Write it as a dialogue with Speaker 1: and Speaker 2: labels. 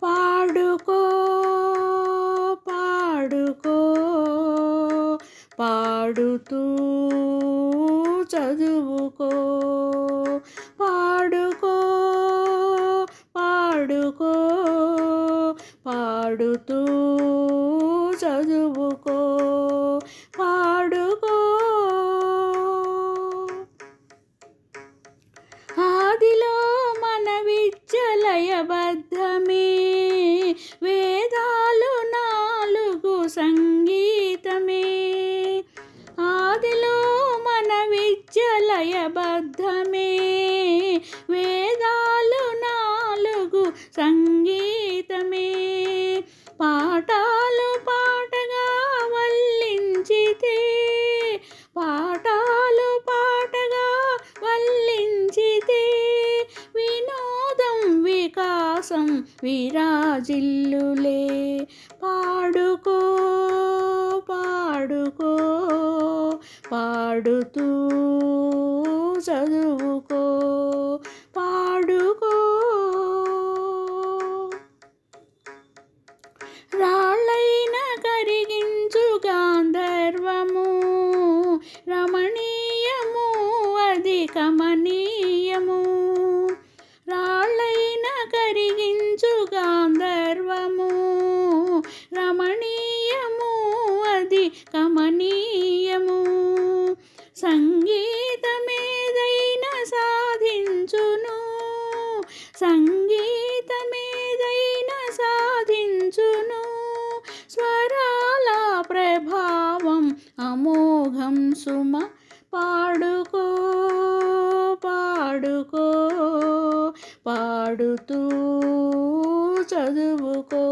Speaker 1: పాడుకో పాడుకో పాడుతూ చదువుకో పాడుకో పాడుకో పాడుతూ చదువుకో పాడుకో. ఆదిలో మన విద్య లయబద్ధమే, వేదాలు నాలుగు సంగీతమే. ఆదిలో మన విద్య లయబద్ధమే, వేదాలు నాలుగు సంగీతమే. పాఠాలు పాటగా వల్లించితే, పాఠాలు పాటగా వల్లించితే, వినోదం వికాసం విరాజిల్లులే. పాడుకో పాడుకో పాడుతూ చదువుకో పాడుకో. రాళ్ళైన కరిగించు గాంధర్వము రమణీయము, అది కమనీయము. రాళ్ళైన కరిగించు గాంధర్వము రమణీయము, అది కమనీయము. సంగీతమేదైనా సాధించును, సంగీతమేదైనా సాధించును. స్వరాల ప్రభావం అమోఘం సుమ. పాడుకో పాడుకో పాడుతూ చదువుకో.